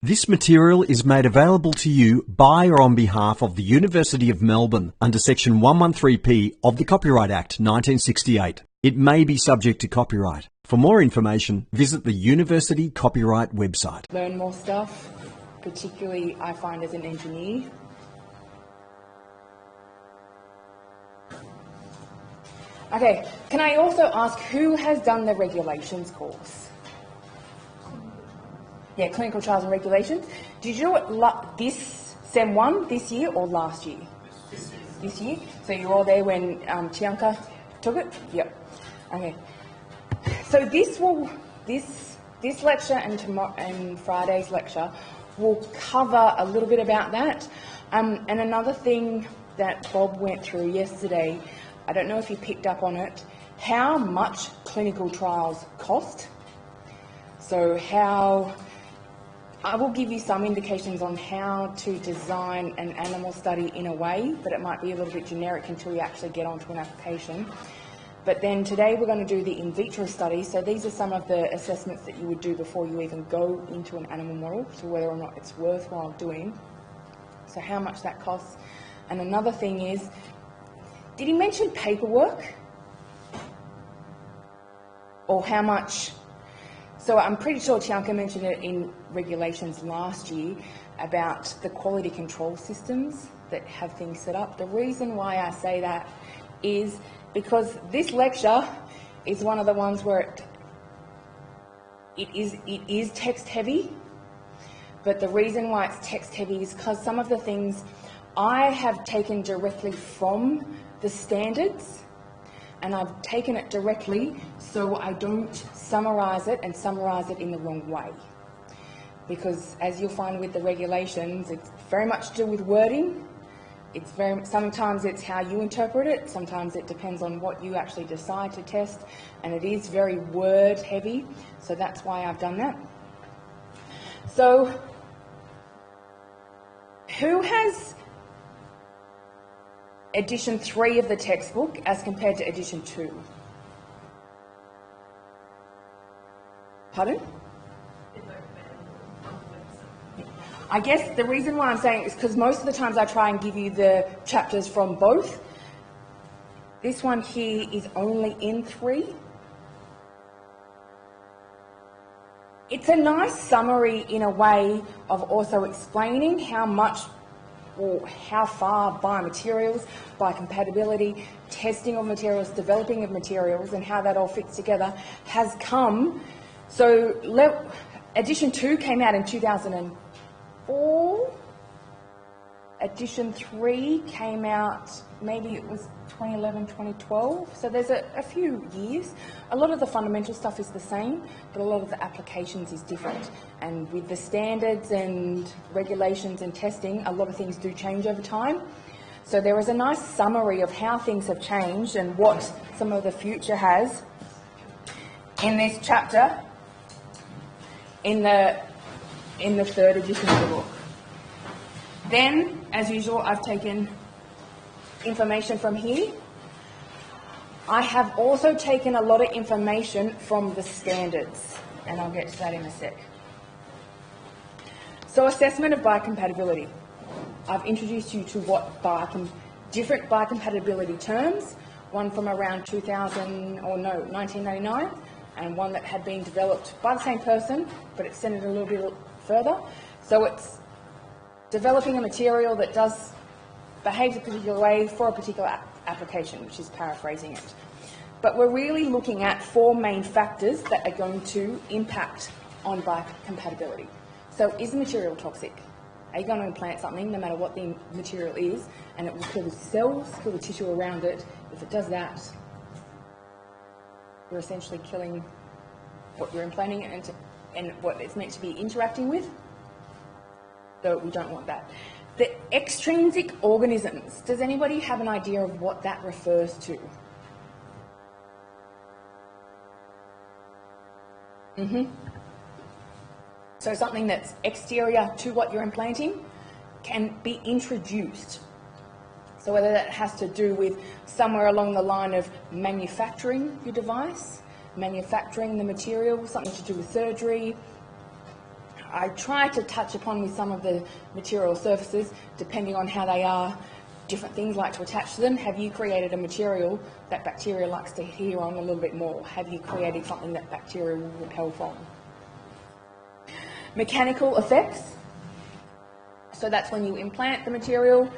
This material is made available to you by or on behalf of the University of Melbourne under Section 113P of the Copyright Act 1968. It may be subject to copyright. For more information, visit the University Copyright website. Learn more stuff, particularly I find as an engineer. Okay, can I also ask who has done the regulations course? Yeah, clinical trials and regulations. Did you do it this Sem 1 this year or last year? This year. So you were all there when Tianka took it? Yep. Okay. So this lecture and Friday's lecture will cover a little bit about that. And another thing that Bob went through yesterday, I don't know if you picked up on it, how much clinical trials cost. So I will give you some indications on how to design an animal study in a way, but it might be a little bit generic until you actually get onto an application. But then today we're going to do the in vitro study. So these are some of the assessments that you would do before you even go into an animal model, so whether or not it's worthwhile doing. So how much that costs. And another thing is, did he mention paperwork? Or how much? So I'm pretty sure Tianka mentioned it in regulations last year about the quality control systems that have things set up. The reason why I say that is because this lecture is one of the ones where it is text heavy, but the reason why it's text heavy is because some of the things I have taken directly from the standards, and I've taken it directly so I don't summarise it and summarise it in the wrong way. Because as you'll find with the regulations, it's very much to do with wording. Sometimes it's how you interpret it, sometimes it depends on what you actually decide to test, and it is very word heavy, so that's why I've done that. So, who has edition 3 of the textbook as compared to edition 2? Pardon? I guess the reason why I'm saying it is because most of the times I try and give you the chapters from both. This one here is only in 3. It's a nice summary in a way of also explaining how much or how far biomaterials, biocompatibility, testing of materials, developing of materials, and how that all fits together has come. So edition 2 came out in 2004. Edition 3 came out, maybe it was 2011, 2012. So there's a few years. A lot of the fundamental stuff is the same, but a lot of the applications is different. And with the standards and regulations and testing, a lot of things do change over time. So there is a nice summary of how things have changed and what some of the future has in this chapter in the 3rd edition of the book. Then, as usual, I've taken information from here. I have also taken a lot of information from the standards, and I'll get to that in a sec. So, assessment of biocompatibility. I've introduced you to what different biocompatibility terms, one from around 1999, and one that had been developed by the same person, but extended a little bit further. So it's developing a material that behaves a particular way for a particular application, which is paraphrasing it. But we're really looking at 4 main factors that are going to impact on biocompatibility. So is the material toxic? Are you going to implant something, no matter what the material is, and it will kill the cells, kill the tissue around it? If it does that, you're essentially killing what you're implanting and what it's meant to be interacting with. So we don't want that. The extrinsic organisms. Does anybody have an idea of what that refers to? So something that's exterior to what you're implanting can be introduced. So whether that has to do with somewhere along the line of manufacturing your device, manufacturing the material, something to do with surgery, I try to touch upon with some of the material surfaces, depending on how they are, different things like to attach to them. Have you created a material that bacteria likes to adhere on a little bit more? Have you created something that bacteria will repel from? Mechanical effects. So that's when you implant the material.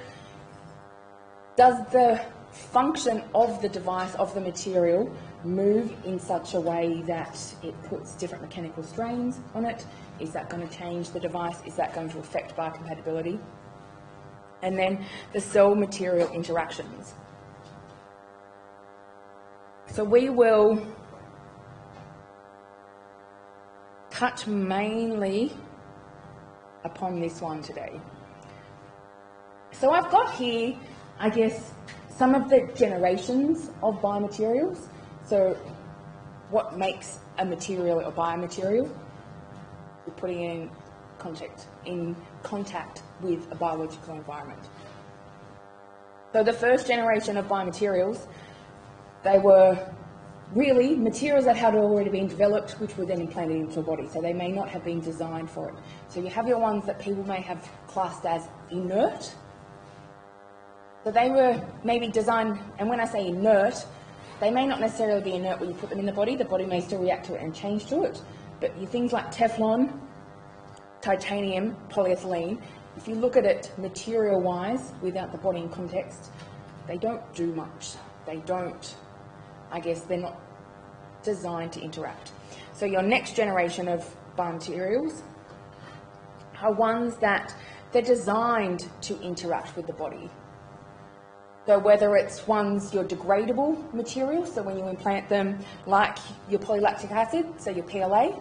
Does the function of the device, of the material, move in such a way that it puts different mechanical strains on it? Is that going to change the device? Is that going to affect biocompatibility? And then the cell-material interactions. So we will touch mainly upon this one today. So I've got here, I guess, some of the generations of biomaterials. So what makes a material a biomaterial? We're putting it in contact with a biological environment. So the first generation of biomaterials, they were really materials that had already been developed, which were then implanted into a body. So they may not have been designed for it. So you have your ones that people may have classed as inert. So they were maybe designed, and when I say inert, they may not necessarily be inert when you put them in the body may still react to it and change to it. But your things like Teflon, titanium, polyethylene, if you look at it material-wise, without the body in context, they don't do much. They don't, I guess, they're not designed to interact. So your next generation of biomaterials are ones that they're designed to interact with the body. So whether it's ones, your degradable materials, so when you implant them, like your polylactic acid, so your PLA,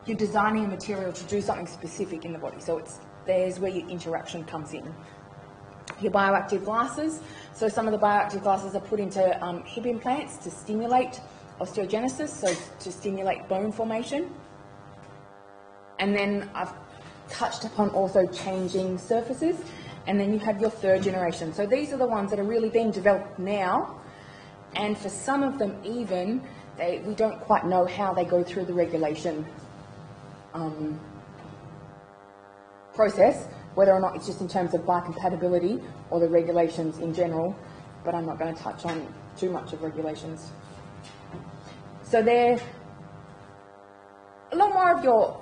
you're designing a material to do something specific in the body. So there's where your interaction comes in. Your bioactive glasses, so some of the bioactive glasses are put into hip implants to stimulate osteogenesis, so to stimulate bone formation. And then I've touched upon also changing surfaces, and then you have your third generation. So these are the ones that are really being developed now, and for some of them even, we don't quite know how they go through the regulation process, whether or not it's just in terms of biocompatibility or the regulations in general, but I'm not going to touch on too much of regulations. So they're a lot more of your,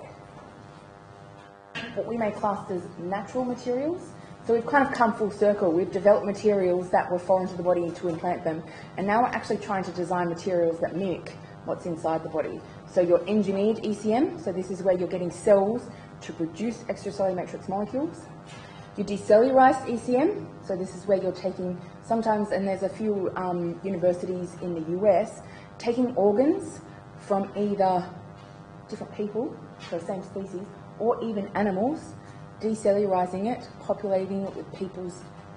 what we may class as natural materials. So we've kind of come full circle. We've developed materials that were foreign to the body to implant them, and now we're actually trying to design materials that mimic what's inside the body. So your engineered ECM, so this is where you're getting cells to produce extracellular matrix molecules. Your decellularized ECM, so this is where you're taking, sometimes, and there's a few universities in the US, taking organs from either different people, so same species, or even animals, decellularizing it, populating it with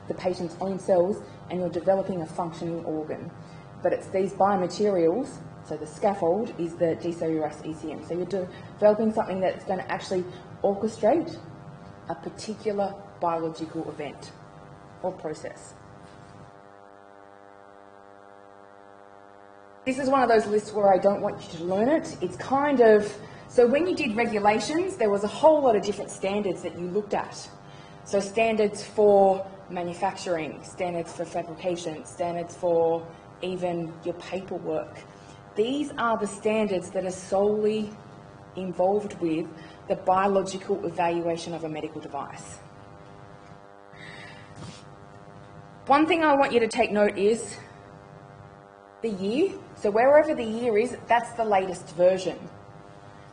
the patient's own cells, and you're developing a functioning organ. But it's these biomaterials, so the scaffold is the decellularized ECM. So you're developing something that's going to actually orchestrate a particular biological event or process. This is one of those lists where I don't want you to learn it. It's kind of, so when you did regulations, there was a whole lot of different standards that you looked at. So standards for manufacturing, standards for fabrication, standards for even your paperwork. These are the standards that are solely involved with the biological evaluation of a medical device. One thing I want you to take note is the year. So wherever the year is, that's the latest version.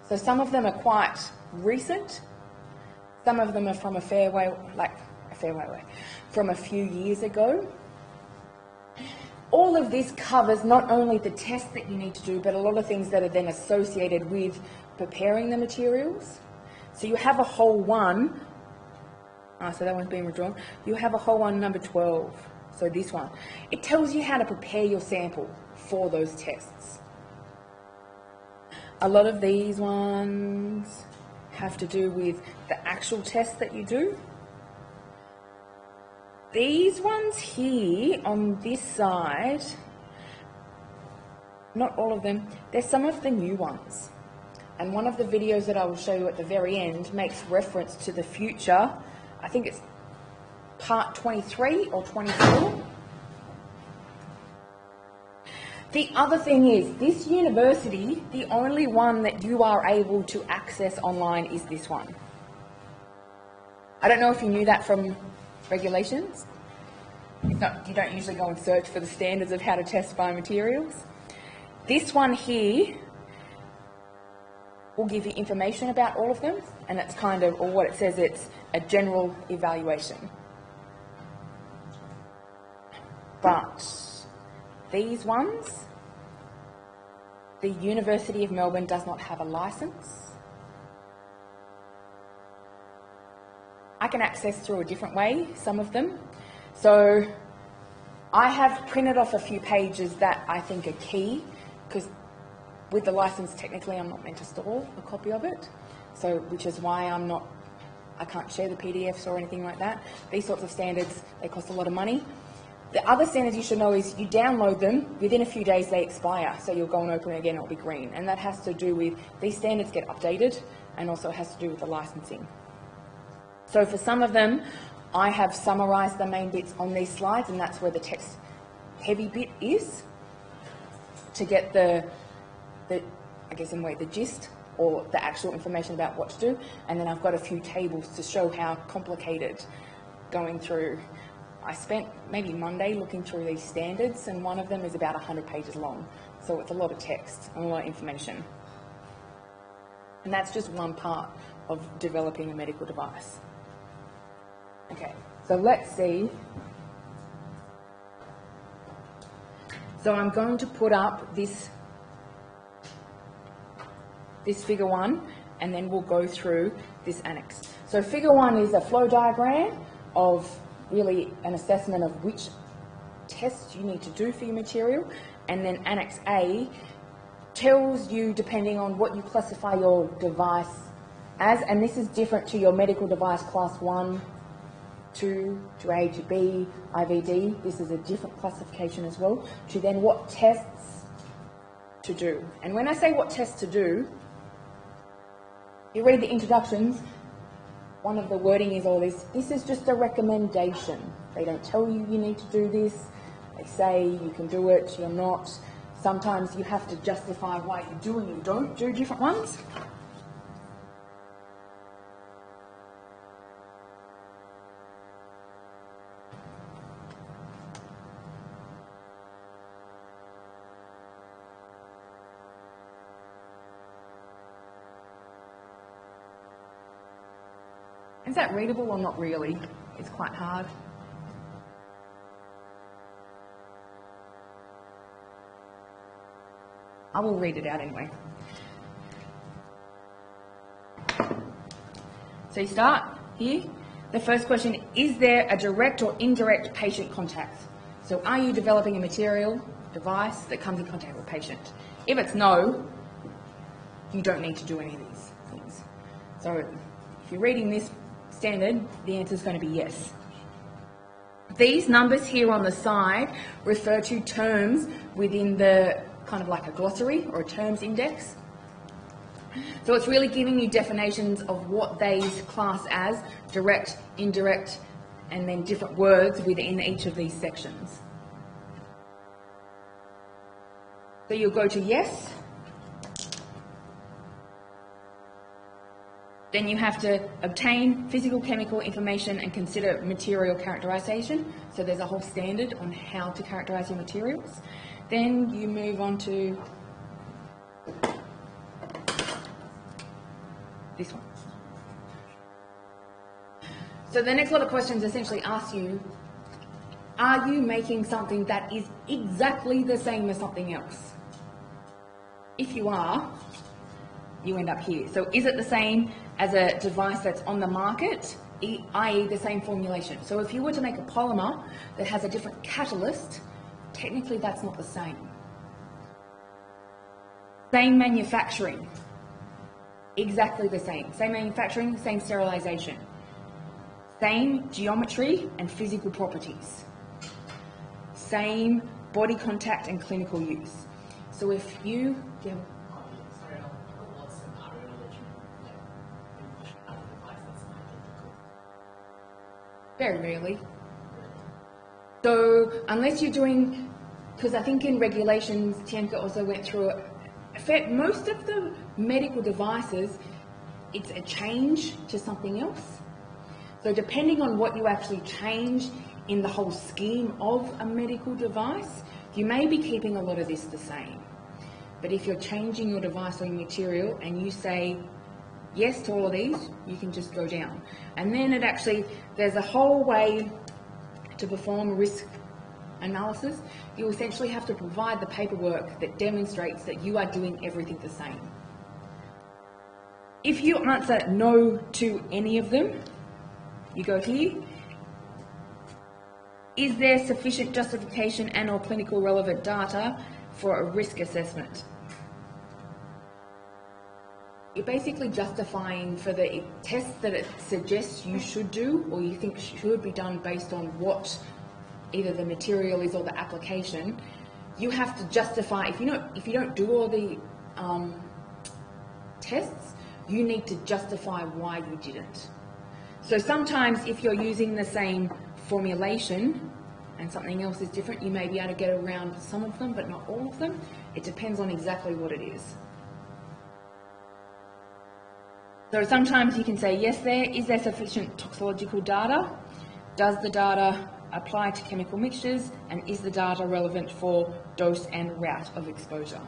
So some of them are quite recent. Some of them are from from a few years ago. All of this covers not only the test that you need to do, but a lot of things that are then associated with preparing the materials. So you have a whole one, so that one's been withdrawn. You have a whole one, number 12, so this one. It tells you how to prepare your sample for those tests. A lot of these ones have to do with the actual test that you do. These ones here on this side, not all of them, they're some of the new ones. And one of the videos that I will show you at the very end makes reference to the future. I think it's part 23 or 24. The other thing is, this university, the only one that you are able to access online is this one. I don't know if you knew that from regulations. You don't usually go and search for the standards of how to test biomaterials. This one here will give you information about all of them, and it's kind of, or what it says, it's a general evaluation. But these ones, the University of Melbourne does not have a license. I can access through a different way, some of them. So I have printed off a few pages that I think are key, because with the license, technically, I'm not meant to store a copy of it, so which is why I can't share the PDFs or anything like that. These sorts of standards, they cost a lot of money. The other standards you should know is you download them, within a few days they expire, so you'll go and open it again, it'll be green. And that has to do with, these standards get updated, and also has to do with the licensing. So for some of them, I have summarised the main bits on these slides, and that's where the text heavy bit is, to get the I guess in a way, the gist or the actual information about what to do. And then I've got a few tables to show how complicated going through. I spent maybe Monday looking through these standards, and one of them is about 100 pages long. So it's a lot of text and a lot of information. And that's just one part of developing a medical device. Okay, so let's see. So I'm going to put up this figure 1, and then we'll go through this annex. So figure 1 is a flow diagram of really an assessment of which tests you need to do for your material, and then Annex A tells you, depending on what you classify your device as, and this is different to your medical device class 1, 2, to A, to B, IVD, this is a different classification as well, to then what tests to do. And when I say what tests to do, you read the introductions, one of the wording is all this is just a recommendation. They don't tell you you need to do this. They say you can do it, you're not. Sometimes you have to justify why you do and you don't do different ones. Is that readable or not really? It's quite hard. I will read it out anyway. So you start here. The first question, is there a direct or indirect patient contact? So are you developing a material, device that comes in contact with a patient? If it's no, you don't need to do any of these things. So if you're reading this standard, the answer is going to be yes. These numbers here on the side refer to terms within the kind of like a glossary or a terms index. So it's really giving you definitions of what they class as direct, indirect, and then different words within each of these sections. So you'll go to yes. Then you have to obtain physical, chemical information and consider material characterization. So there's a whole standard on how to characterize your materials. Then you move on to this one. So the next lot of questions essentially ask you, are you making something that is exactly the same as something else? If you are, you end up here. So is it the same as a device that's on the market, i.e. the same formulation? So if you were to make a polymer that has a different catalyst, technically that's not the same. Same manufacturing, exactly the same. Same manufacturing, same sterilization. Same geometry and physical properties. Same body contact and clinical use. So if you... Very rarely. So unless you're doing, because I think in regulations, Tianka also went through it, most of the medical devices, it's a change to something else. So depending on what you actually change in the whole scheme of a medical device, you may be keeping a lot of this the same. But if you're changing your device or your material and you say yes to all of these, you can just go down. And then there's a whole way to perform a risk analysis. You essentially have to provide the paperwork that demonstrates that you are doing everything the same. If you answer no to any of them, you go here. Is there sufficient justification and or clinical relevant data for a risk assessment? You're basically justifying for the tests that it suggests you should do or you think should be done based on what either the material is or the application. You have to justify, if you don't do all the tests, you need to justify why you didn't. So sometimes if you're using the same formulation and something else is different, you may be able to get around some of them, but not all of them. It depends on exactly what it is. So sometimes you can say, yes, is there sufficient toxicological data? Does the data apply to chemical mixtures? And is the data relevant for dose and route of exposure?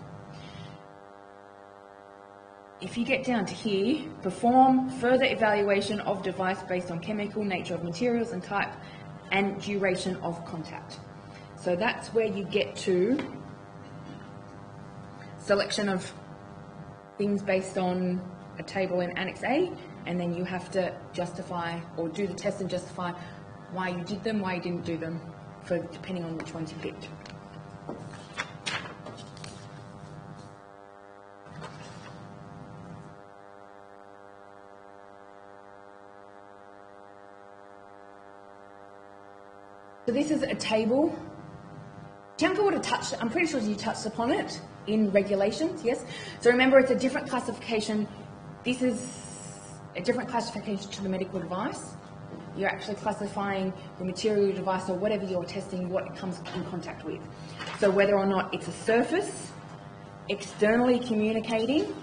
If you get down to here, perform further evaluation of device based on chemical nature of materials and type and duration of contact. So that's where you get to selection of things based on a table in Annex A, and then you have to justify or do the test and justify why you did them, why you didn't do them, depending on which ones you picked. So this is a table. Tianka would have touched, I'm pretty sure you touched upon it in regulations, yes? So remember, it's a different classification. This is a different classification to the medical device. You're actually classifying the material device or whatever you're testing, what it comes in contact with. So whether or not it's a surface, externally communicating,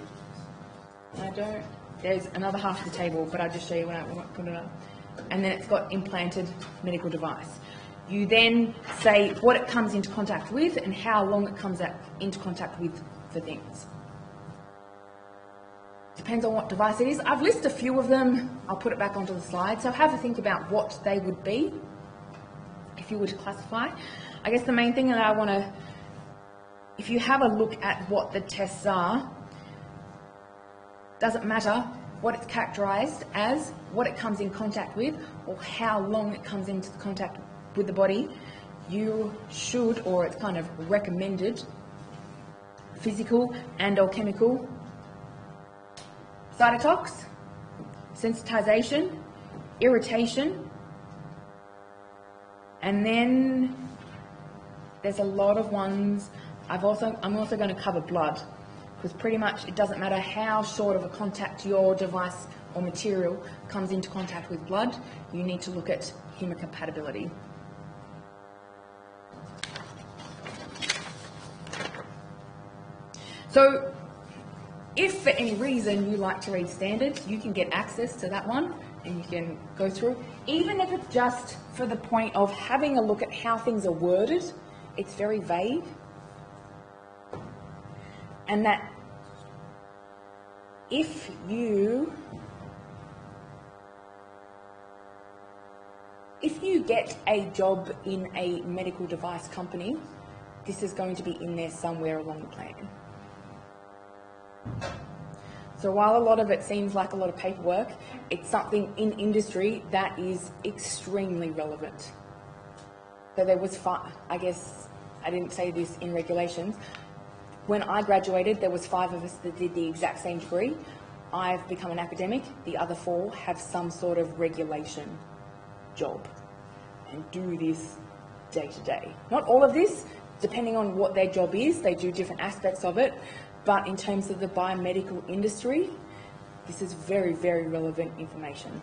there's another half of the table, but I'll just show you when I put it up. And then it's got implanted medical device. You then say what it comes into contact with and how long it comes into contact with for things. Depends on what device it is. I've listed a few of them. I'll put it back onto the slide. So have a think about what they would be if you were to classify. I guess the main thing that I want to, if you have a look at what the tests are, doesn't matter what it's characterised as, what it comes in contact with, or how long it comes into contact with the body. You should, or it's kind of recommended, physical and or chemical cytotox, sensitization, irritation, and then there's a lot of ones. I'm also going to cover blood, because pretty much it doesn't matter how short of a contact your device or material comes into contact with blood, you need to look at hemocompatibility. So if for any reason you like to read standards, you can get access to that one and you can go through. Even if it's just for the point of having a look at how things are worded, it's very vague. And that if you get a job in a medical device company, this is going to be in there somewhere along the plan. So while a lot of it seems like a lot of paperwork, it's something in industry that is extremely relevant. So there was I guess I didn't say this in regulations. When I graduated, there was 5 of us that did the exact same degree. I've become an academic. The other 4 have some sort of regulation job and do this day to day. Not all of this, depending on what their job is, they do different aspects of it. But in terms of the biomedical industry, this is very, very relevant information.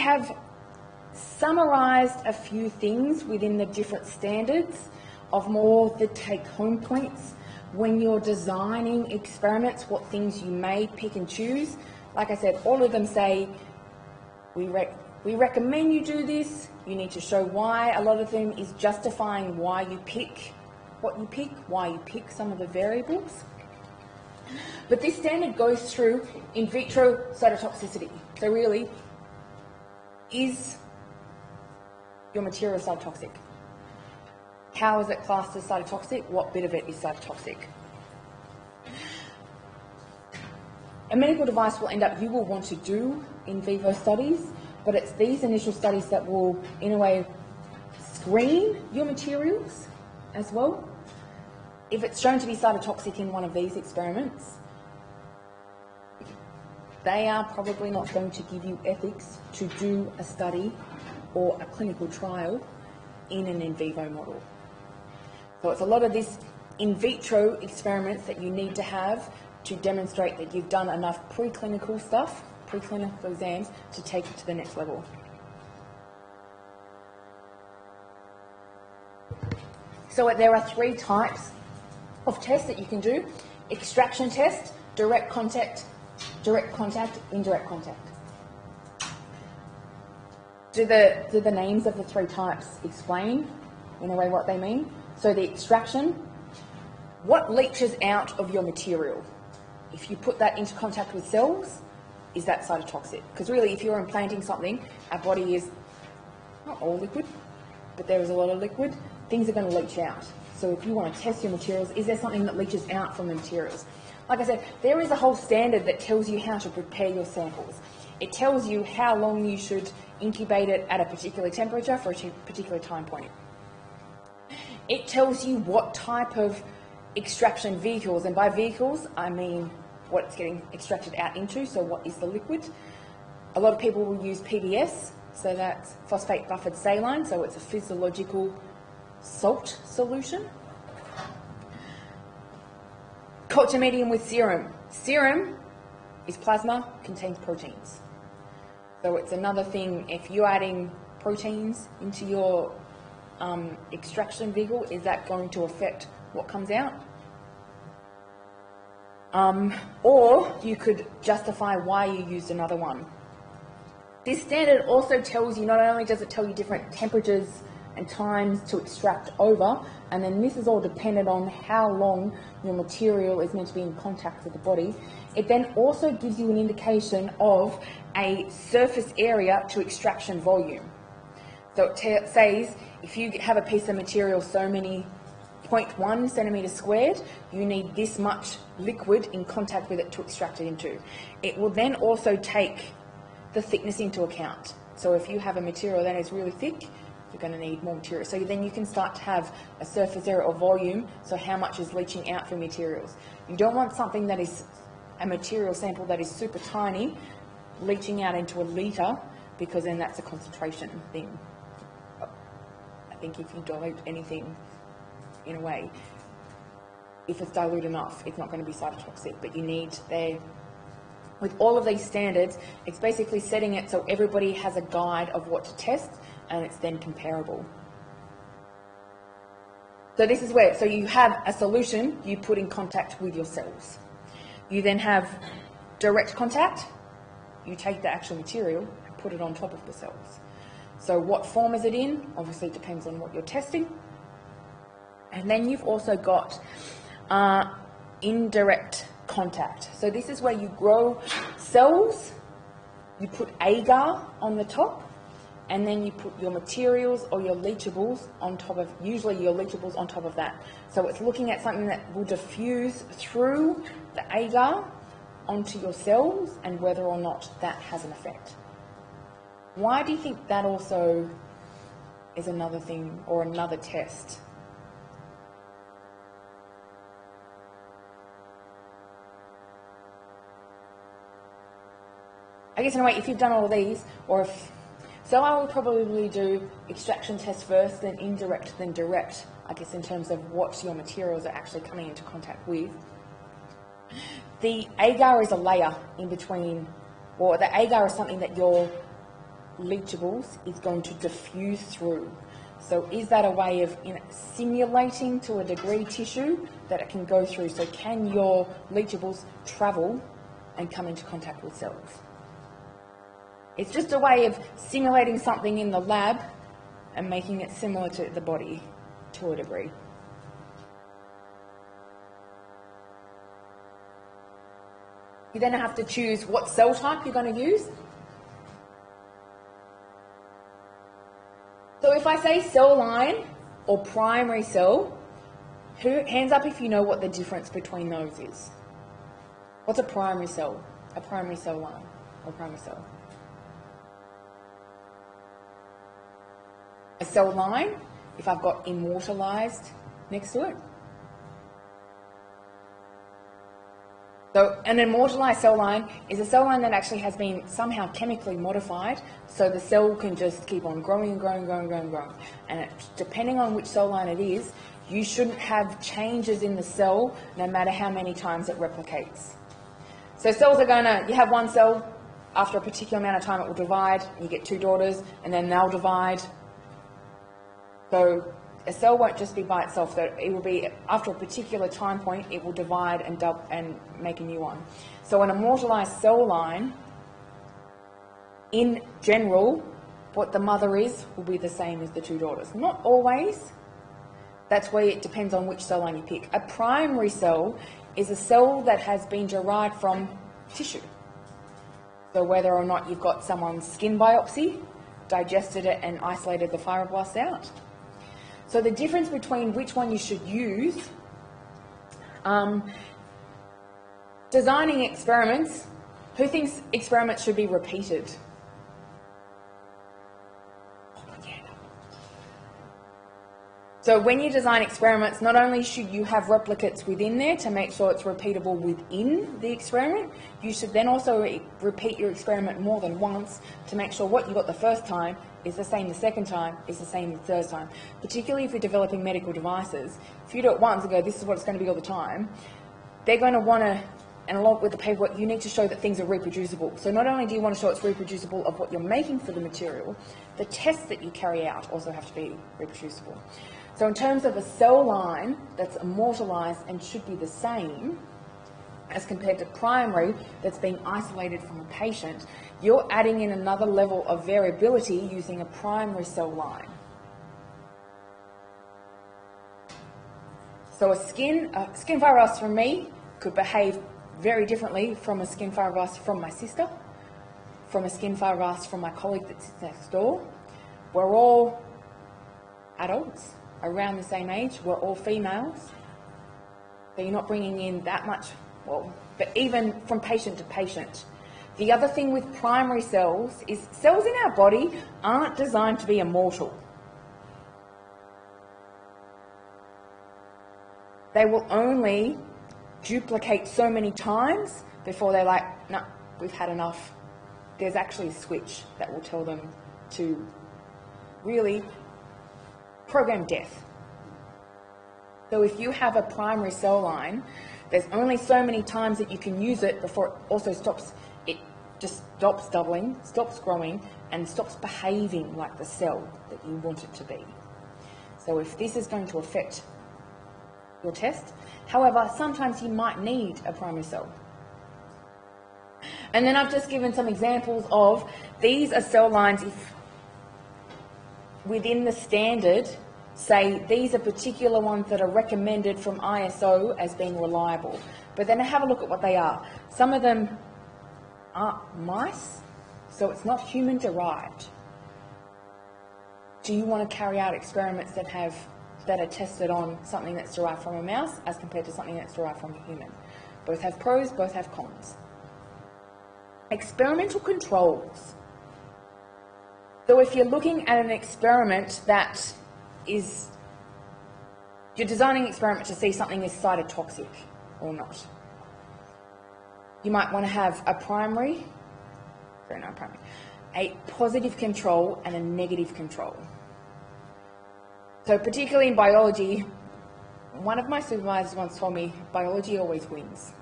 have summarised a few things within the different standards of more the take-home points when you're designing experiments, what things you may pick and choose. Like I said, all of them say, we recommend you do this, you need to show why. A lot of them is justifying why you pick what you pick, why you pick some of the variables. But this standard goes through in vitro cytotoxicity. So really, is your material cytotoxic? How is it classed as cytotoxic? What bit of it is cytotoxic? A medical device will end up, you will want to do in vivo studies, but it's these initial studies that will, in a way, screen your materials as well. If it's shown to be cytotoxic in one of these experiments, they are probably not going to give you ethics to do a study or a clinical trial in an in vivo model. So it's a lot of this in vitro experiments that you need to have to demonstrate that you've done enough preclinical stuff, preclinical exams, to take it to the next level. So there are 3 types of tests that you can do: extraction test, direct contact, indirect contact. Do the names of the 3 types explain, in a way, what they mean? So the extraction, what leaches out of your material? If you put that into contact with cells, is that cytotoxic? Because really, if you're implanting something, our body is not all liquid, but there is a lot of liquid. Things are going to leach out. So if you want to test your materials, is there something that leaches out from the materials? Like I said, there is a whole standard that tells you how to prepare your samples. It tells you how long you should incubate it at a particular temperature for a particular time point. It tells you what type of extraction vehicles, and by vehicles I mean what it's getting extracted out into, so what is the liquid. A lot of people will use PBS, so that's phosphate buffered saline, so it's a physiological salt solution. Culture medium with serum. Serum is plasma, contains proteins. So it's another thing, if you're adding proteins into your extraction vehicle, is that going to affect what comes out? Or you could justify why you used another one. This standard also tells you, not only does it tell you different temperatures and times to extract over, and then this is all dependent on how long your material is meant to be in contact with the body, it then also gives you an indication of a surface area to extraction volume. So it says if you have a piece of material so many 0.1 centimetres squared, you need this much liquid in contact with it to extract it into. It will then also take the thickness into account. So if you have a material that is really thick, you're going to need more material. So then you can start to have a surface area or volume, so how much is leaching out from materials. You don't want something that is a material sample that is super tiny, leaching out into a litre, because then that's a concentration thing. I think if you dilute anything, in a way, if it's dilute enough, it's not going to be cytotoxic, but you need there. With all of these standards, it's basically setting it so everybody has a guide of what to test, and it's then comparable. So this is where, so you have a solution you put in contact with your cells. You then have direct contact. You take the actual material and put it on top of the cells. So what form is it in? Obviously it depends on what you're testing. And then you've also got indirect contact. So this is where you grow cells, you put agar on the top, and then you put your materials or your leachables on top of, usually your leachables on top of that. So it's looking at something that will diffuse through the agar onto your cells and whether or not that has an effect. Why do you think that also is another thing or another test? I guess in a way, if you've done all of these, or if, so I would probably do extraction test first, then indirect, then direct, I guess in terms of what your materials are actually coming into contact with. The agar is a layer in between, or the agar is something that you're leachables is going to diffuse through. So is that a way of simulating to a degree tissue that it can go through? So can your leachables travel and come into contact with cells? It's just a way of simulating something in the lab and making it similar to the body to a degree. You then have to choose what cell type you're going to use. So if I say cell line or primary cell, hands up if you know what the difference between those is. What's a primary cell? A primary cell line or primary cell? A cell line, if I've got immortalized next to it. So an immortalized cell line is a cell line that actually has been somehow chemically modified, so the cell can just keep on growing and growing and growing and growing and growing. And depending on which cell line it is, you shouldn't have changes in the cell no matter how many times it replicates. So cells are going to, you have one cell, after a particular amount of time it will divide, and you get two daughters, and then they'll divide. So a cell won't just be by itself, so it will be, after a particular time point, it will divide and make a new one. So an immortalized cell line, in general, what the mother is will be the same as the two daughters. Not always. That's where it depends on which cell line you pick. A primary cell is a cell that has been derived from tissue. So whether or not you've got someone's skin biopsy, digested it and isolated the fibroblasts out. So the difference between which one you should use, designing experiments, who thinks experiments should be repeated? So when you design experiments, not only should you have replicates within there to make sure it's repeatable within the experiment, you should then also repeat your experiment more than once to make sure what you got the first time is the same the second time, is the same the third time. Particularly if you're developing medical devices, if you do it once and go, this is what it's going to be all the time, they're going to want to, and along with the paperwork, you need to show that things are reproducible. So not only do you want to show it's reproducible of what you're making for the material, the tests that you carry out also have to be reproducible. So in terms of a cell line that's immortalized and should be the same as compared to primary that's being isolated from a patient, you're adding in another level of variability using a primary cell line. So a skin fibroblast from me could behave very differently from a skin fibroblast from my sister, from a skin fibroblast from my colleague that sits next door. We're all adults, around the same age, we're all females, so you're not bringing in that much, well, but even from patient to patient. The other thing with primary cells is cells in our body aren't designed to be immortal. They will only duplicate so many times before they're like, no, we've had enough. There's actually a switch that will tell them to really program death. So if you have a primary cell line, there's only so many times that you can use it before it also stops. It just stops doubling, stops growing, and stops behaving like the cell that you want it to be. So if this is going to affect your test, however, sometimes you might need a primary cell. And then I've just given some examples of, these are cell lines if within the standard say these are particular ones that are recommended from ISO as being reliable. But then have a look at what they are. Some of them are mice, so it's not human derived. Do you want to carry out experiments that are tested on something that's derived from a mouse as compared to something that's derived from a human? Both have pros, both have cons. Experimental controls. So if you're looking at an experiment that is, you're designing an experiment to see something is cytotoxic or not, you might want to have a a positive control and a negative control. So particularly in biology, one of my supervisors once told me, biology always wins.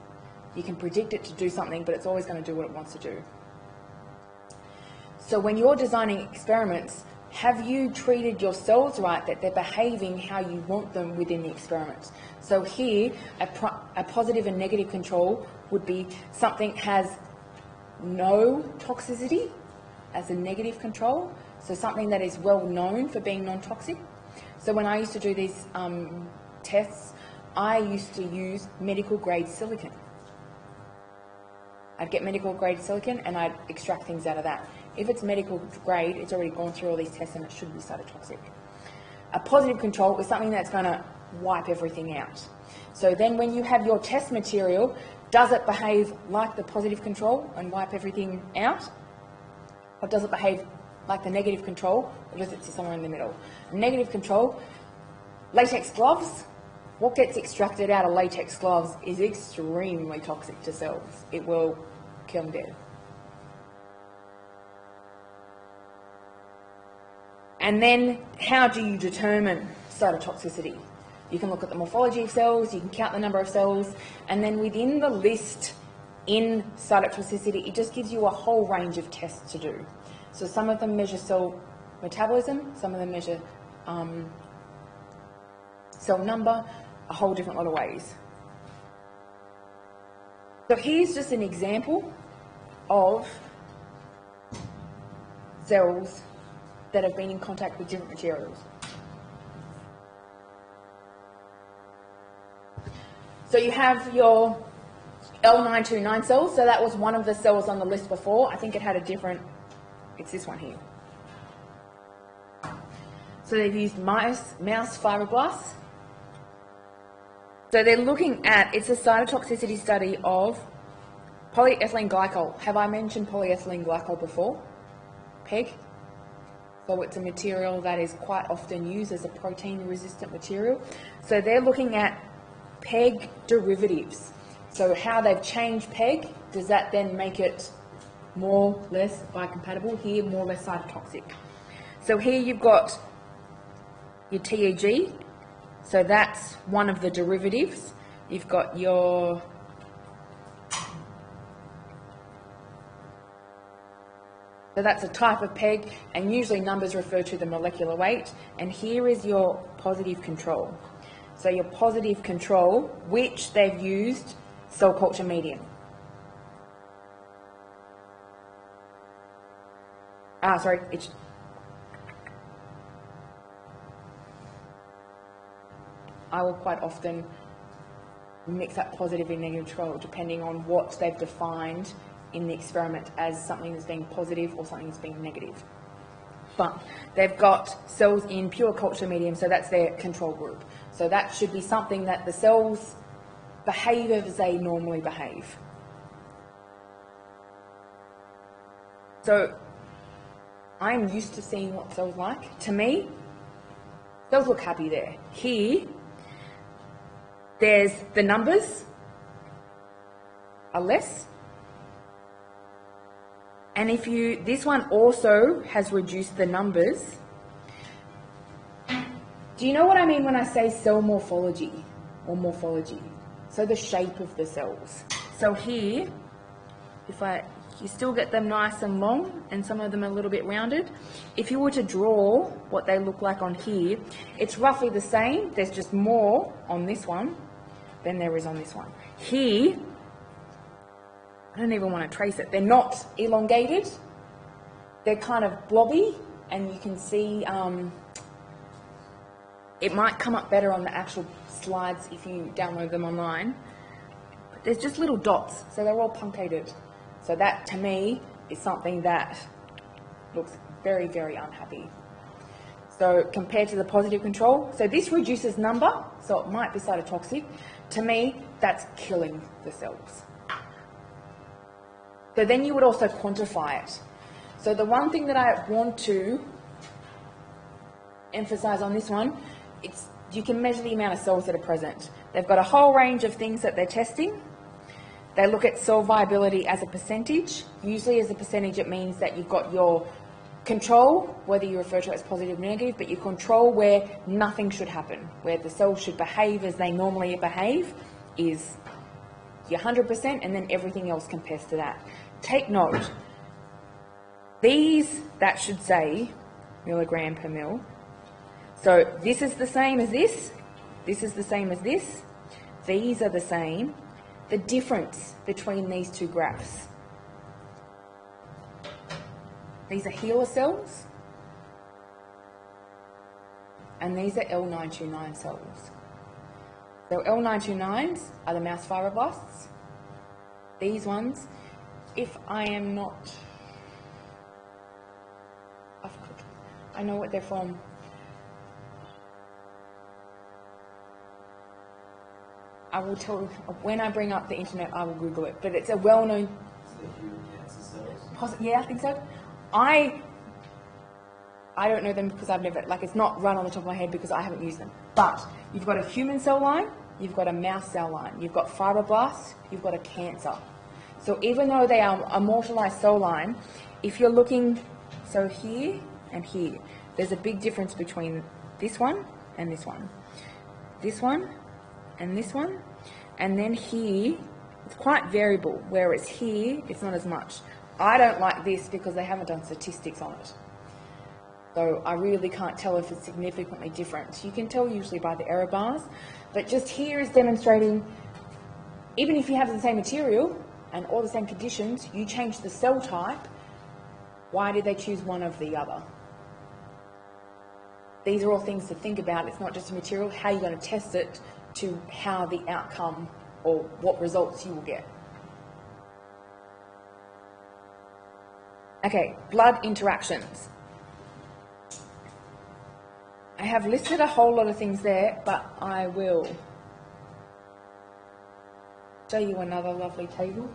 You can predict it to do something, but it's always going to do what it wants to do. So when you're designing experiments, have you treated your cells right, that they're behaving how you want them within the experiment? So here, a positive and negative control would be something has no toxicity as a negative control, so something that is well known for being non-toxic. So when I used to do these tests, I used to use medical grade silicon. I'd get medical grade silicon and I'd extract things out of that. If it's medical grade, it's already gone through all these tests and it shouldn't be cytotoxic. A positive control is something that's going to wipe everything out. So then when you have your test material, does it behave like the positive control and wipe everything out? Or does it behave like the negative control, or does it sit somewhere in the middle? Negative control, latex gloves. What gets extracted out of latex gloves is extremely toxic to cells. It will kill them dead. And then how do you determine cytotoxicity? You can look at the morphology of cells, you can count the number of cells, and then within the list in cytotoxicity, it just gives you a whole range of tests to do. So some of them measure cell metabolism, some of them measure cell number, a whole different lot of ways. So here's just an example of cells that have been in contact with different materials. So you have your L929 cells, so that was one of the cells on the list before. I think it had a different, it's this one here. So they've used mouse fibroblasts. So they're looking at, it's a cytotoxicity study of polyethylene glycol. Have I mentioned polyethylene glycol before? PEG. So it's a material that is quite often used as a protein-resistant material. So they're looking at PEG derivatives. So how they've changed PEG, does that then make it more, less biocompatible? Here, more or less cytotoxic. So here you've got your TEG. So that's one of the derivatives. You've got your so that's a type of PEG, and usually numbers refer to the molecular weight. And here is your positive control. So your positive control, which they've used cell culture medium. I will quite often mix up positive and negative control depending on what they've defined in the experiment as something that's being positive or something that's being negative. But they've got cells in pure culture medium, so that's their control group. So that should be something that the cells behave as they normally behave. So I'm used to seeing what cells like. To me, cells look happy there. Here, there's the numbers are less. And if you, this one also has reduced the numbers. Do you know what I mean when I say cell morphology or morphology? So the shape of the cells. So here, you still get them nice and long and some of them a little bit rounded. If you were to draw what they look like on here, it's roughly the same. There's just more on this one than there is on this one. Here, I don't even want to trace it. They're not elongated. They're kind of blobby, and you can see it might come up better on the actual slides if you download them online. But there's just little dots, so they're all punctated. So that, to me, is something that looks very, very unhappy. So compared to the positive control, so this reduces number, so it might be cytotoxic. To me, that's killing the cells. So then you would also quantify it. So the one thing that I want to emphasize on this one, it's you can measure the amount of cells that are present. They've got a whole range of things that they're testing. They look at cell viability as a percentage. Usually as a percentage it means that you've got your control, whether you refer to it as positive or negative, but your control where nothing should happen, where the cells should behave as they normally behave is your 100%, and then everything else compares to that. Take note, These, that should say milligram per mil. So this is the same as this. This is the same as this. These are the same. The difference between these two graphs. These are HeLa cells. And these are L929 cells. So L929s are the mouse fibroblasts. These ones, if I am not, I know what they're from. I will tell, when I bring up the internet, I will Google it. But it's a well-known. Yeah, I think so. I don't know them because I've never, like, it's not run on the top of my head because I haven't used them. But you've got a human cell line, you've got a mouse cell line, you've got fibroblasts, you've got a cancer. So even though they are immortalized cell line, if you're looking, so here and here, there's a big difference between this one and this one. This one and this one. And then here, it's quite variable, whereas here, it's not as much. I don't like this because they haven't done statistics on it. So I really can't tell if it's significantly different. You can tell usually by the error bars, but just here is demonstrating, even if you have the same material and all the same conditions, you change the cell type, why did they choose one over the other? These are all things to think about. It's not just a material, how you're going to test it to how the outcome or what results you will get. Okay, blood interactions. I have listed a whole lot of things there, but I will show you another lovely table.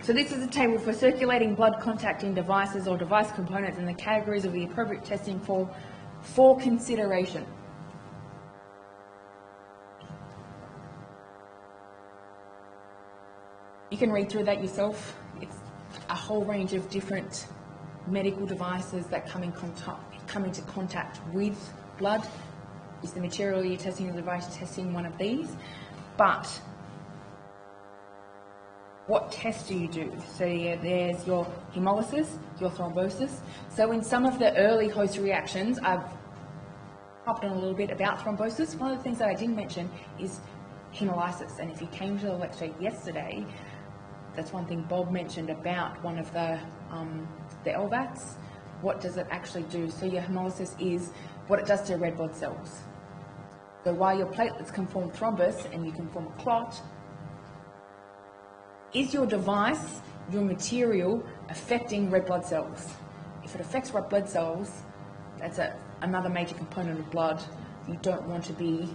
So this is a table for circulating blood contacting devices or device components and the categories of the appropriate testing for consideration. You can read through that yourself. It's a whole range of different medical devices that come into contact with blood. Is the material you're testing, the device testing one of these? But what tests do you do? So yeah, there's your hemolysis, your thrombosis. So in some of the early host reactions, I've hopped on a little bit about thrombosis. One of the things that I didn't mention is hemolysis. And if you came to the lecture yesterday, that's one thing Bob mentioned about one of the LVATs. What does it actually do? So your hemolysis is what it does to red blood cells. So while your platelets can form thrombus and you can form a clot, is your device, your material, affecting red blood cells? If it affects red blood cells, that's another major component of blood. You don't want to be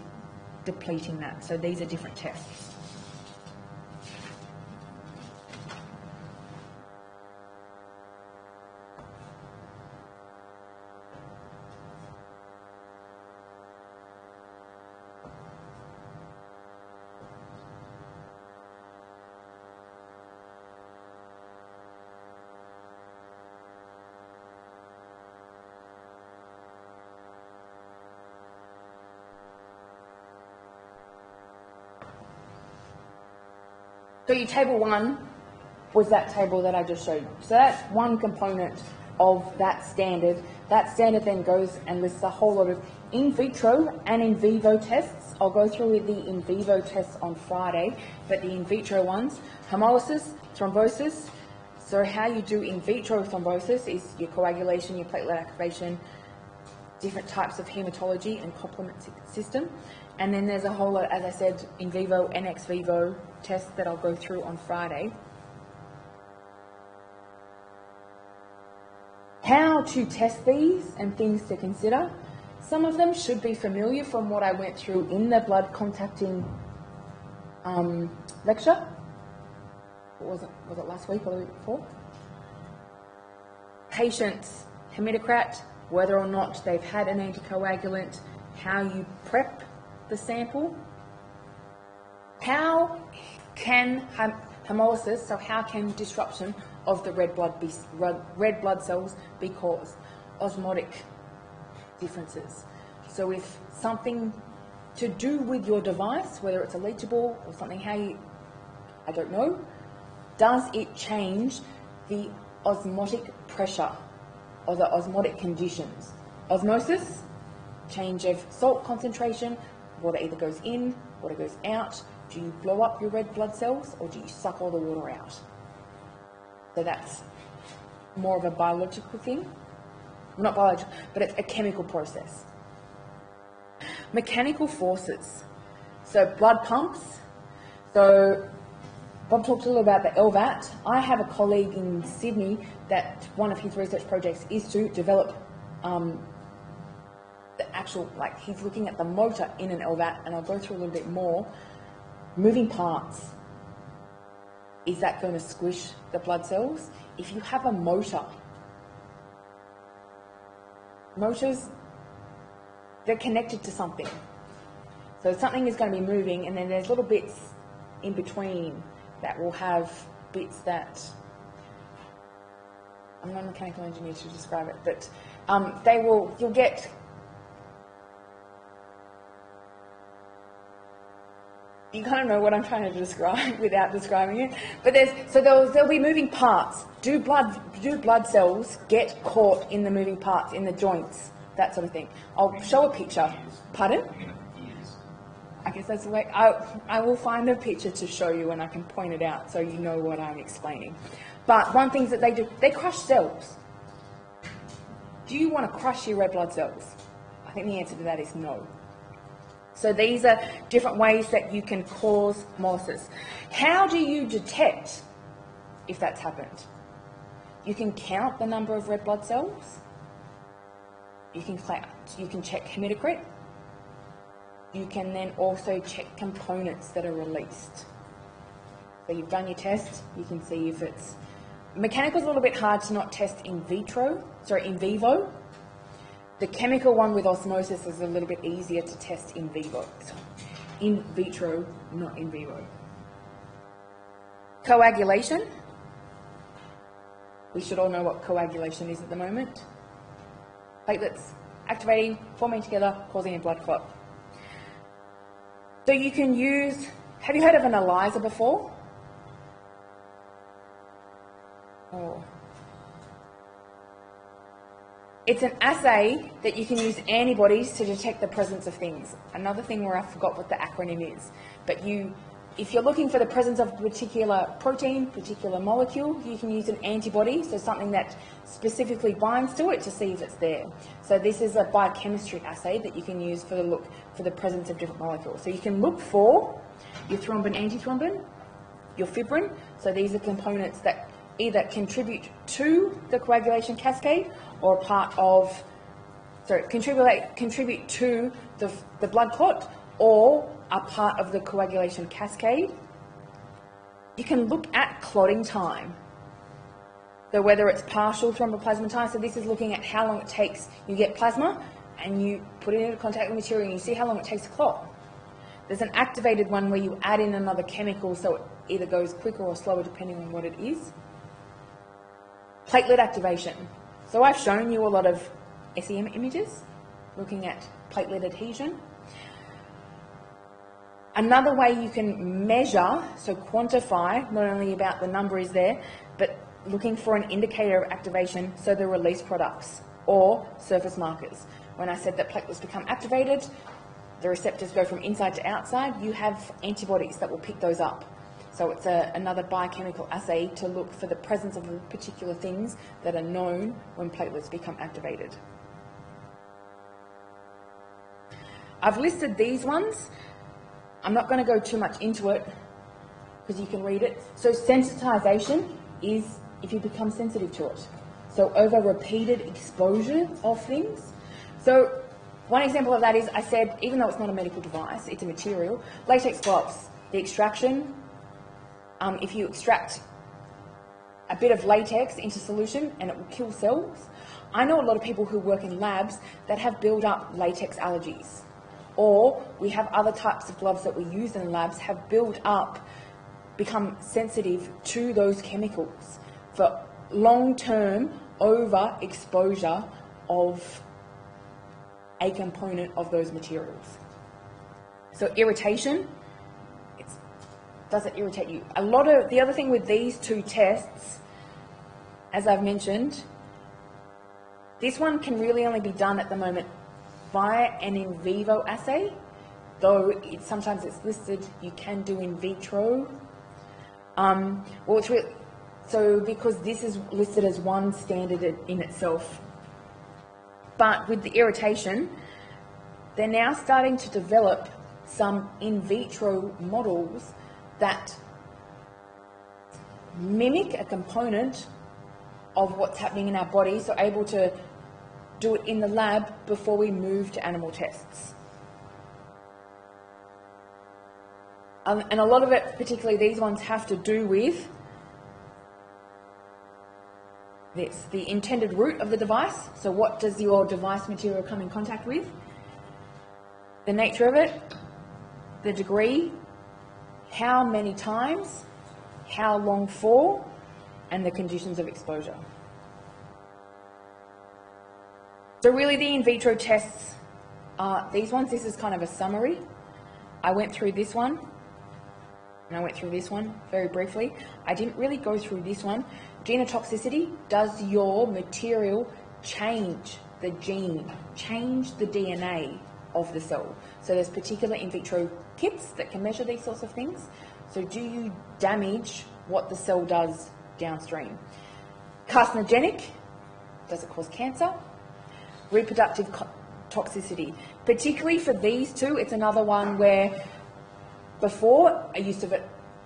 depleting that. So these are different tests. So your table 1 was that table that I just showed you. So that's one component of that standard. That standard then goes and lists a whole lot of in vitro and in vivo tests. I'll go through with the in vivo tests on Friday, but the in vitro ones, hemolysis, thrombosis. So how you do in vitro thrombosis is your coagulation, your platelet activation, different types of hematology and complement system. And then there's a whole lot, as I said, in vivo and ex vivo tests that I'll go through on Friday. How to test these and things to consider. Some of them should be familiar from what I went through in the blood contacting lecture. Was it last week or the week before? Patients, hematocrit, whether or not they've had an anticoagulant, how you prep the sample. How can Hemolysis, so how can disruption of the red blood cells be caused? Osmotic differences. So if something to do with your device, whether it's a leachable or something, I don't know, does it change the osmotic pressure or the osmotic conditions? Osmosis, change of salt concentration, water either goes in, water goes out. Do you blow up your red blood cells or do you suck all the water out? So that's more of a biological thing. Well, not biological, but it's a chemical process. Mechanical forces. So blood pumps. So Bob talked a little about the LVAT. I have a colleague in Sydney that one of his research projects is to develop the actual, like he's looking at the motor in an LVAT, and I'll go through a little bit more. Moving parts. Is that going to squish the blood cells? If you have a motor, motors, they're connected to something. So something is going to be moving, and then there's little bits in between that will have bits that, I'm not a mechanical engineer to describe it, but you'll get, you kind of know what I'm trying to describe without describing it, but there'll be moving parts. Do blood cells get caught in the moving parts, in the joints, that sort of thing? I'll show a picture. Pardon? I guess that's the way. I will find a picture to show you and I can point it out so you know what I'm explaining. But one thing that they do, they crush cells. Do you want to crush your red blood cells? I think the answer to that is no. So these are different ways that you can cause hemolysis. How do you detect if that's happened? You can count the number of red blood cells. You can check hematocrit. You can then also check components that are released. So you've done your test, you can see if it's... Mechanical is a little bit hard to not test in vivo. The chemical one with osmosis is a little bit easier to test in vivo. In vitro, not in vivo. Coagulation. We should all know what coagulation is at the moment. Platelets activating, forming together, causing a blood clot. So you can use, have you heard of an ELISA before? Oh. It's an assay that you can use antibodies to detect the presence of things. Another thing where I forgot what the acronym is. But if you're looking for the presence of a particular protein, particular molecule, you can use an antibody, so something that specifically binds to it to see if it's there. So this is a biochemistry assay that you can use for the presence of different molecules. So you can look for your thrombin, antithrombin, your fibrin. So these are components that either contribute to the coagulation cascade or contribute to the blood clot or are part of the coagulation cascade. You can look at clotting time. So whether it's partial thromboplasmin time, so this is looking at how long it takes. You get plasma and you put it into contact with material and you see how long it takes to clot. There's an activated one where you add in another chemical so it either goes quicker or slower depending on what it is. Platelet activation. So I've shown you a lot of SEM images looking at platelet adhesion. Another way you can measure, so quantify, not only about the number is there, but looking for an indicator of activation, so the release products or surface markers. When I said that platelets become activated, the receptors go from inside to outside, you have antibodies that will pick those up. So it's another biochemical assay to look for the presence of particular things that are known when platelets become activated. I've listed these ones. I'm not going to go too much into it because you can read it. So sensitization is if you become sensitive to it. So over repeated exposure of things. So one example of that is I said, even though it's not a medical device, it's a material, latex gloves, the extraction, if you extract a bit of latex into solution and it will kill cells. I know a lot of people who work in labs that have built up latex allergies. Or we have other types of gloves that we use in labs have built up become sensitive to those chemicals for long-term overexposure of a component of those materials. So irritation, does it irritate you? The other thing with these two tests, as I've mentioned, this one can really only be done at the moment via an in vivo assay, though sometimes it's listed you can do in vitro. So because this is listed as one standard in itself. But with the irritation, they're now starting to develop some in vitro models that mimic a component of what's happening in our body, so able to do it in the lab before we move to animal tests. And a lot of it, particularly these ones, have to do with this, the intended route of the device. So what does your device material come in contact with? The nature of it, the degree, how many times, how long for, and the conditions of exposure. So really the in vitro tests are these ones. This is kind of a summary. I went through this one, and I went through this one very briefly. I didn't really go through this one. Genotoxicity, does your material change the gene, change the DNA of the cell? So there's particular in vitro kits that can measure these sorts of things. So do you damage what the cell does downstream? Carcinogenic, does it cause cancer? Reproductive toxicity, particularly for these two, it's another one where before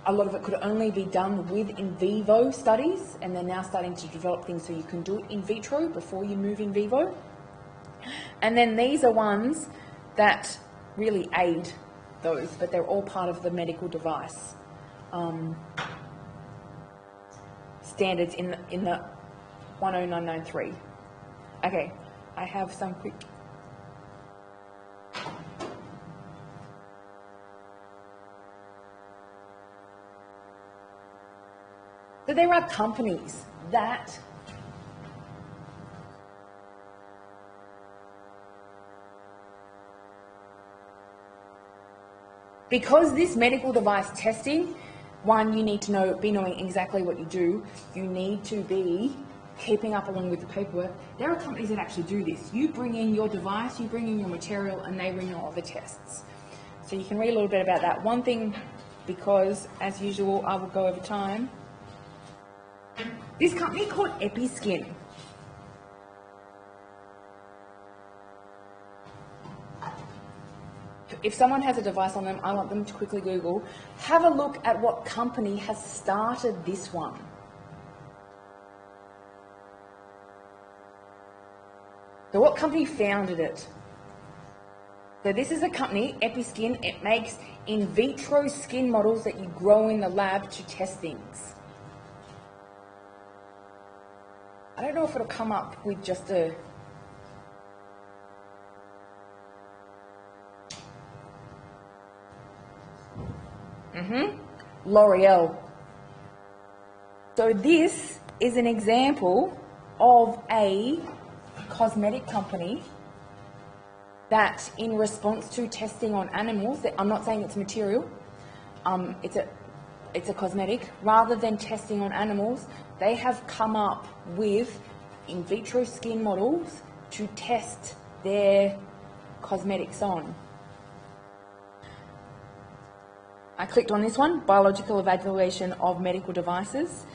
a lot of it could only be done with in vivo studies, and they're now starting to develop things so you can do it in vitro before you move in vivo. And then these are ones that really aid those, but they're all part of the medical device standards in the 10993. Okay, I have some quick. So there are companies that because this medical device testing, one, you need to be knowing exactly what you do. You need to be keeping up along with the paperwork. There are companies that actually do this. You bring in your device, you bring in your material, and they bring in all the tests. So you can read a little bit about that. One thing, because as usual, I will go over time. This company called EpiSkin. If someone has a device on them, I want them to quickly Google, have a look at what company has started this one. So what company founded it? So this is a company, EpiSkin. It makes in vitro skin models that you grow in the lab to test things. I don't know if it'll come up with just a... L'Oreal. So this is an example of a cosmetic company that, in response to testing on animals, I'm not saying it's material, it's a cosmetic, rather than testing on animals, they have come up with in vitro skin models to test their cosmetics on. I clicked on this one, biological evaluation of medical devices.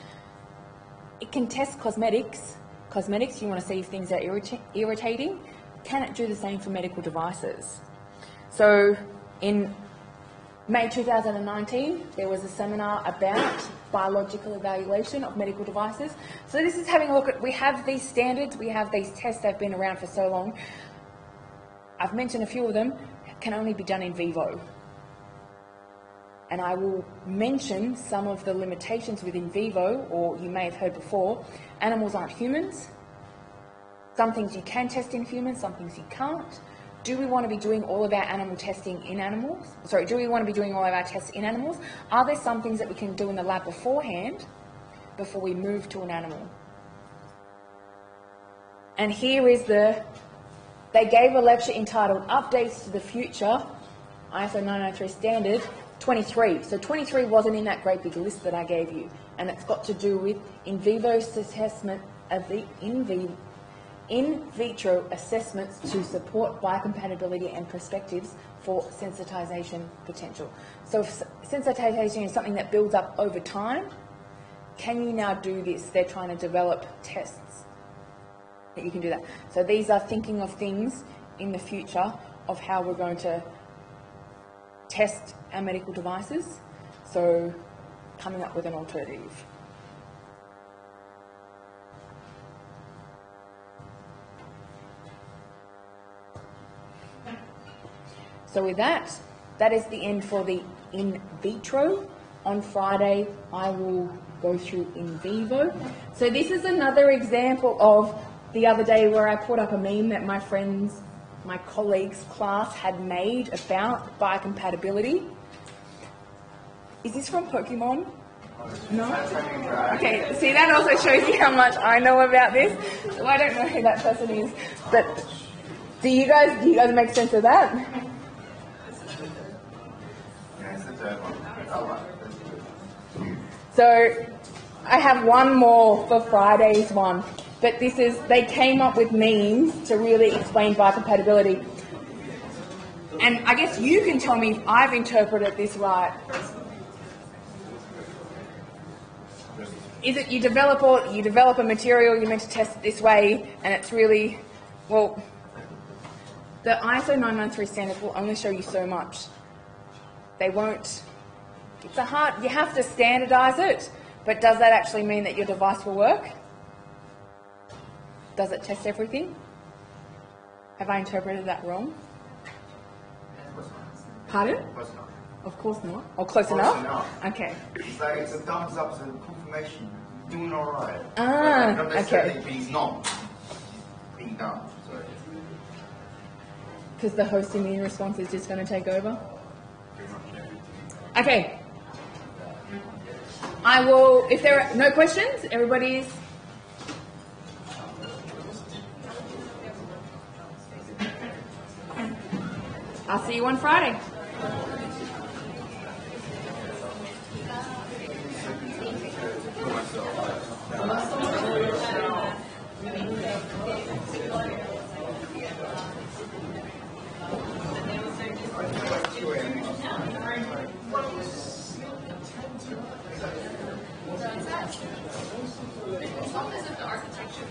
It can test cosmetics. Cosmetics, you want to see if things are irritating. Can it do the same for medical devices? So in May 2019, there was a seminar about biological evaluation of medical devices. So this is having a look at, we have these standards, we have these tests that have been around for so long. I've mentioned a few of them, can only be done in vivo. And I will mention some of the limitations with in vivo, or you may have heard before, animals aren't humans. Some things you can test in humans, some things you can't. do we want to be doing all of our animal testing in animals? Sorry, do we want to be doing all of our tests in animals? Are there some things that we can do in the lab beforehand before we move to an animal? And here is they gave a lecture entitled Updates to the Future, ISO 993 standard, 23. So 23 wasn't in that great big list that I gave you. And it's got to do with in vivo assessment of the in vitro assessments to support biocompatibility and perspectives for sensitization potential. So if sensitization is something that builds up over time, can you now do this? They're trying to develop tests that you can do that. So these are thinking of things in the future of how we're going to test our medical devices. So coming up with an alternative. So with that, that is the end for the in vitro. On Friday, I will go through in vivo. So this is another example of the other day where I put up a meme that my friends, my colleagues' class had made about biocompatibility. Is this from Pokemon? No? Okay, see, that also shows you how much I know about this. So I don't know who that person is. But do you guys make sense of that? So I have one more for Friday's one, but they came up with memes to really explain biocompatibility. And I guess you can tell me if I've interpreted this right. Is it you develop a material, you're meant to test it this way, and it's really, well, the ISO 993 standards will only show you so much. They won't. You have to standardize it, but does that actually mean that your device will work? Does it test everything? Have I interpreted that wrong? Pardon? Of course not. Or close enough? Okay. It's like it's a thumbs up, it's a confirmation. You're doing all right. Ah, necessarily okay. He's not being done. Because the host immune response is just going to take over? Okay. I will, if there are no questions, everybody's... I'll see you on Friday. It's not as if the architecture